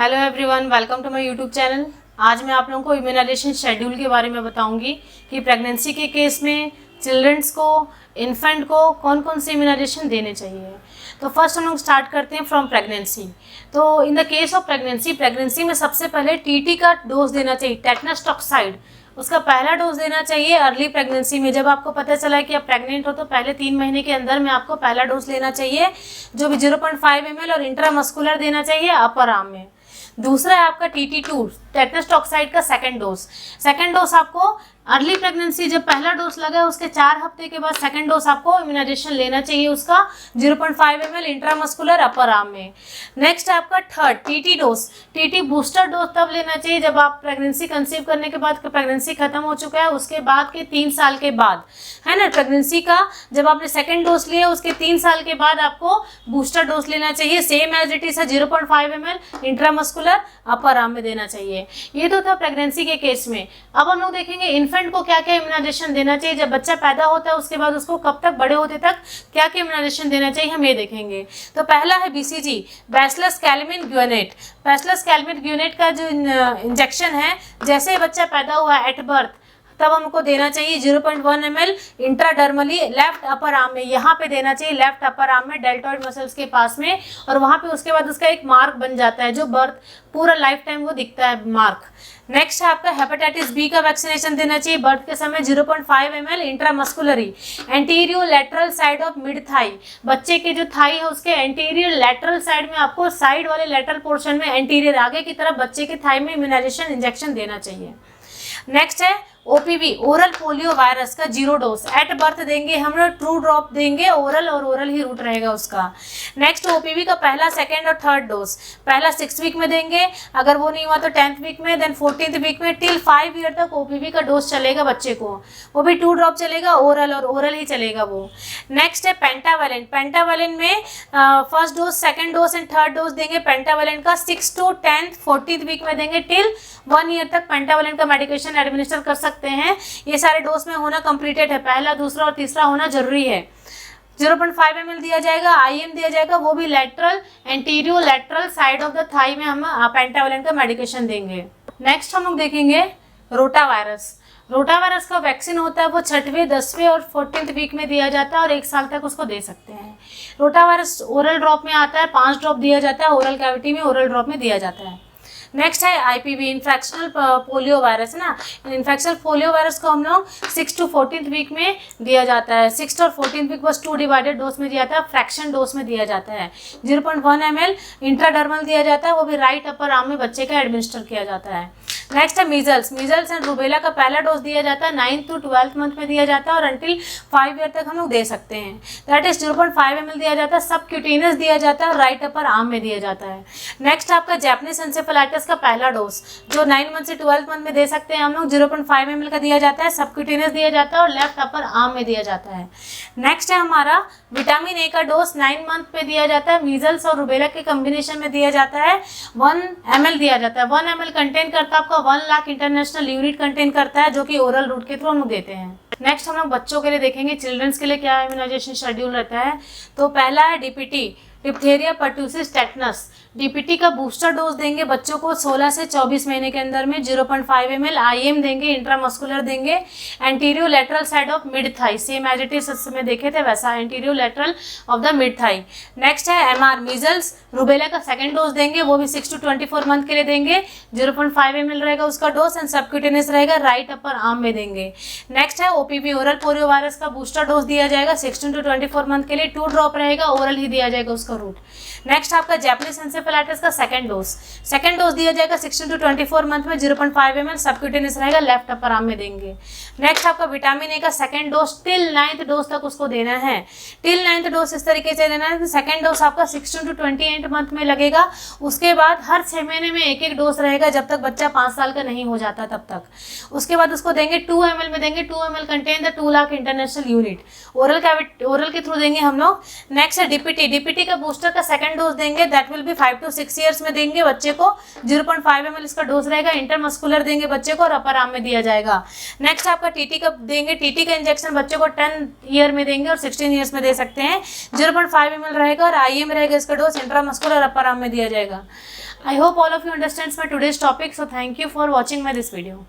Hello everyone, welcome to my YouTube channel. आज मैं आप लोगों को इम्यूनाइजेशन शेड्यूल के बारे में बताऊंगी कि प्रेगनेंसी के केस में चिल्ड्रंस को, इन्फेंट को कौन कौन से इम्यूनाइजेशन देने चाहिए। तो फर्स्ट हम लोग स्टार्ट करते हैं फ्रॉम प्रेगनेंसी। तो in the case of pregnancy में सबसे पहले टीटी का डोज देना चाहिए, टेटनस टॉक्साइड। उसका पहला डोज देना चाहिए अर्ली प्रेगनेंसी में। जब आपको पता चला है कि आप प्रेग्नेंट हो तो पहले 3 महीने के अंदर में आपको पहला डोज लेना चाहिए, जो भी 0.5 ml और इंट्रामस्कुलर देना चाहिए अपर आर्म में। दूसरा है आपका TT2 टेटनस टॉक्साइड का सेकंड डोज आपको अर्ली प्रेगनेंसी, जब पहला डोज लगा है उसके 4 हफ्ते के बाद सेकंड डोज आपको इम्यूनाइजेशन लेना चाहिए उसका 0.5 ml इंट्रामस्कुलर अपर आर्म में। नेक्स्ट है आपका थर्ड TT बूस्टर डोज तब लेना चाहिए जब आप प्रेगनेंसी कंसीव करने के बाद, प्रेगनेंसी खत्म हो चुका है उसके बाद के 3 साल के बाद, है ना। प्रेगनेंसी का जब आपने सेकंड डोज लिया उसके 3 साल के बाद आपको बूस्टर डोज लेना चाहिए, सेम एज इट इज है 0.5 ml इंट्रामस्कुलर अपर आर्म में देना चाहिए। ये तो था प्रेगनेंसी के केस में। अब हम लोग देखेंगे इन्फेंट को क्या क्या इम्यूनाइजेशन देना चाहिए। जब बच्चा पैदा होता है उसके बाद उसको कब तक, बड़े होते तक क्या क्या इम्यूनाइजेशन देना चाहिए, हम ये देखेंगे। तो पहला है BCG, bacillus calamine ग्यूनेट। Bacillus calamine ग्यूनेट का जो इंजेक्शन है, जैसे बच्चा पैदा हुआ एट बर्थ तब हमको देना चाहिए 0.1 ml intradermally left upper arm में। यहाँ पे देना चाहिए लेफ्ट अपर आर्म में, डेल्टॉइड मसल्स के पास में, और वहाँ पे उसके बाद उसका एक मार्क बन जाता है जो बर्थ पूरा लाइफ टाइम वो दिखता है मार्क। नेक्स्ट है आपका हेपेटाइटिस बी का वैक्सीनेशन देना चाहिए बर्थ के समय 0.5 ml intramuscularly anterior lateral side of mid thigh. बच्चे के जो थाई है उसके एंटीरियर लेटरल साइड में आपको, साइड वाले लेटरल पोर्शन में, एंटीरियर आगे की तरफ बच्चे के थाई में इम्यूनाइजेशन इंजेक्शन देना चाहिए। नेक्स्ट है OPV, ओरल पोलियो वायरस का 0 डोज एट बर्थ देंगे हम लोग, 2 ड्रॉप देंगे ओरल, और ओरल ही रूट रहेगा उसका। नेक्स्ट OPV का पहला, सेकंड और थर्ड डोज, पहला 6 वीक में देंगे, अगर वो नहीं हुआ तो 10th वीक में, देन 14th वीक में, टिल 5 ईयर तक OPV का डोज चलेगा बच्चे को। वो भी 2 ड्रॉप चलेगा ओरल, और ओरल ही चलेगा वो। नेक्स्ट है पेंटावैलेंट में first dose, second dose and third dose देंगे पेंटावैलेंट का 6 to 10th 14th वीक में देंगे, टिल 1 ईयर तक पेंटावैलेंट का मेडिकेशन एडमिनिस्टर कर सकते हैं। ये सारे डोज में होना कंप्लीटेड है, पहला, दूसरा और तीसरा होना जरूरी है। 0.5 ml दिया जाएगा, IM दिया जाएगा, वो भी lateral, anterior lateral side of the thigh में हम पेंटावैलेंट का मेडिकेशन देंगे। नेक्स्ट हम लोग देखेंगे रोटा वायरस का वैक्सीन होता है, वो 6वें, 10वें और 14th वीक में दिया जाता है और 1 साल तक उसको दे सकते हैं। रोटा वायरस ओरल ड्रॉप में आता है, 5 ड्रॉप दिया जाता है ओरल कैविटी में, ओरल ड्रॉप में दिया जाता है। नेक्स्ट है IPV, इन्फेक्शनल पोलियो वायरस, है ना। इन्फेक्शनल पोलियो वायरस को हम लोग 6 to 14th वीक में दिया जाता है। 6th और 14th वीक बस 2 डिवाइडेड डोज में दिया जाता है, फ्रैक्शन डोज में दिया जाता है। 0.1 ml इंट्राडर्मल दिया जाता है, वो भी राइट अपर आर्म में बच्चे का एडमिनिस्टर किया जाता है। नेक्स्ट है मीजल्स एंड रूबेला का पहला डोज दिया जाता है 9th to 12th मंथ में दिया जाता है, और अंटिल 5 ईयर तक हम लोग दे सकते हैं। दैट इज 0.5 ml दिया जाता है, सबक्यूटेनियस दिया जाता है, राइट अपर आर्म में दिया जाता है। नेक्स्ट आपका जैपनीज एन्सेफेलाइटिस का पहला डोज, जो 9 मंथ से 12th मंथ में दे सकते हैं हम लोग, 0.5 ml का दिया जाता है, सबक्यूटेनियस दिया जाता है और लेफ्ट अपर आर्म में दिया जाता है। नेक्स्ट है हमारा विटामिन A का डोज 9 मंथ में दिया जाता है, मीजल्स और रूबेला के कॉम्बिनेशन में दिया जाता है, 1 ml दिया जाता है। 1 ml कंटेन करता है आपका 1 लाख इंटरनेशनल यूनिट कंटेन करता है, जो कि ओरल रूट के थ्रू हम लोग देते हैं। नेक्स्ट हम लोग बच्चों के लिए देखेंगे चिल्ड्रंस के लिए क्या इम्यूनाइजेशन शेड्यूल रहता है। तो पहला है DPT, diphtheria pertussis tetanus. DPT का बूस्टर डोज देंगे बच्चों को 16 से 24 महीने के अंदर में, 0.5 ml IM देंगे, इंट्रामस्कुलर देंगे, anterior lateral side of mid thigh, same as it is में देखे थे वैसा, anterior lateral of the mid thigh. Next है MR, मीजल्स रूबेला का सेकंड डोज देंगे, वो भी 6 to 24 मंथ के लिए देंगे, 0.5 ml रहेगा उसका डोज एंड सबक्यूटेनियस रहेगा, राइट अपर आर्म में देंगे। नेक्स्ट है OPV, ओरल पोलियो वायरस का बूस्टर डोज दिया जाएगा 16 to 24 मंथ के लिए, 2 ड्रॉप रहेगा, ओरल ही दिया जाएगा उसका रूट। नेक्स्ट आपका जैपनीज एन्सेफेलाइटिस का सेकंड डोज दिया जाएगा 16 to 24 मंथ में, 0.5 ml सबक्यूटेनियस रहेगा, लेफ्ट अपर आर्म में देंगे। नेक्स्ट आपका विटामिन A का second dose till 9th dose तक उसको देना है। टिल 9th डोज इस तरीके से देना है कि सेकंड डोज आपका 16 to 28 मंथ में लगेगा, उसके बाद हर 6 महीने में 1-1 डोज रहेगा जब तक बच्चा 5 साल का नहीं हो जाता तब तक। उसके बाद उसको देंगे 2 ml में देंगे, 2 ml contain the 2 lakh international unit, oral के थ्रू देंगे हम लोग। नेक्स्ट है DPT का बूस्टर का सेकंड डोज देंगे, that will be 5 to 6 years में देंगे बच्चे को, 0.5 ml इसका डोज रहेगा, इंटरमस्कुलर देंगे बच्चे को और अपर आर्म में दिया जाएगा। नेक्स्ट आपका TT का देंगे, TT का इंजेक्शन बच्चे को 10 ईयर में देंगे और 16 ईयर्स में दे सकते हैं, 0.5 ml रहेगा और IM रहेगा इसका डोज, इंट्रामस्कुलर अपर आर्म में दिया जाएगा। I hope all of you understands my today's topic. So thank you for watching my this video.